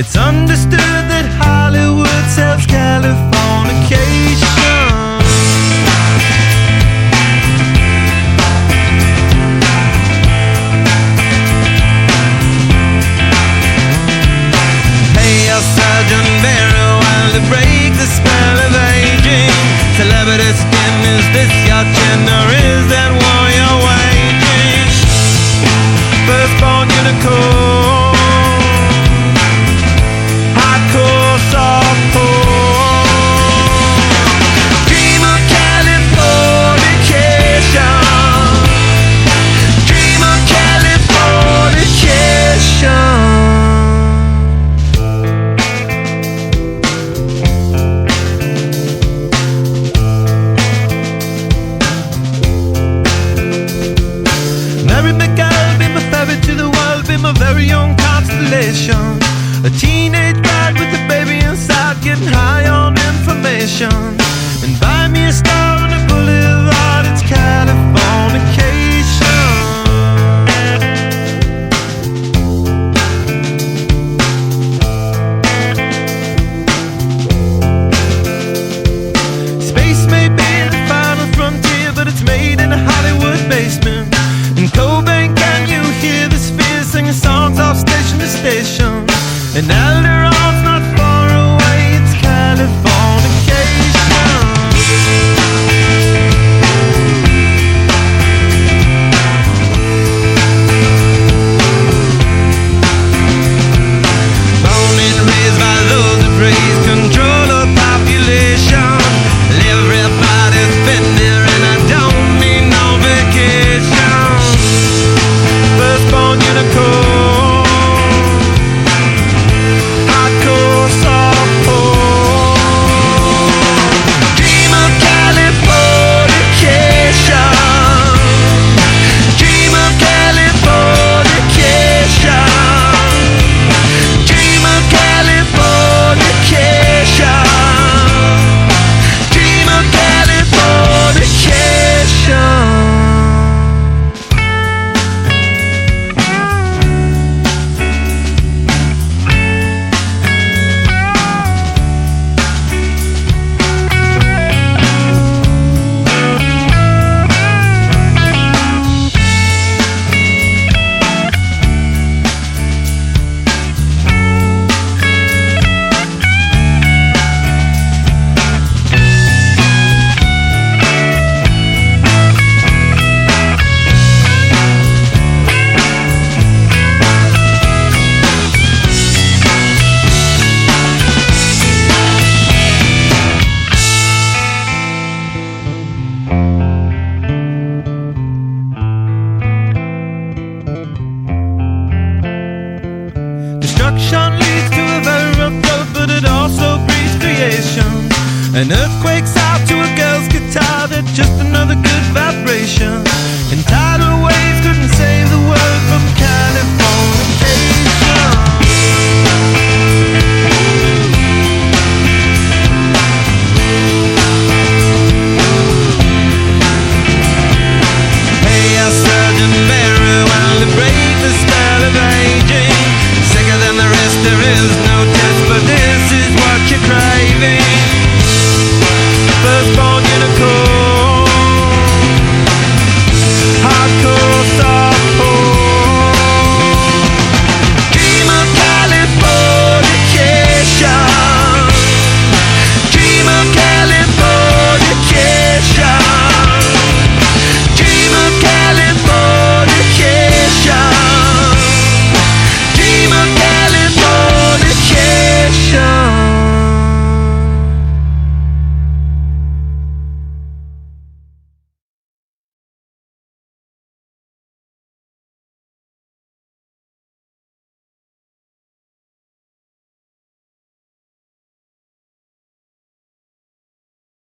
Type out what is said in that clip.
It's understood that Hollywood sells Californication. Sergeant Barrow, while to break the spell of aging. Celebrity skin, is this your chin, or is that war you're waging? Firstborn unicorn, hardcore softcore. Dream of Californication. Dream of Californication. A very young constellation, a teenage bride with a baby inside, getting high on information. And buy me a star on the boulevard, it's Californication. Space may be the final frontier, but it's made in a Hollywood basement. In Cobain, can you hear the spheres singing songs off station to station? And Alderon's not far away, it's Californication. Born and raised by those that praise control of population. Everybody's been there and I don't mean no vacation. Firstborn unicorn, hardcore softcore. Dream of Californication. Dream of Californication. Dream of Californication. Dream of Californication. Destruction leads to a very rough road, but it also breeds creation. An earthquake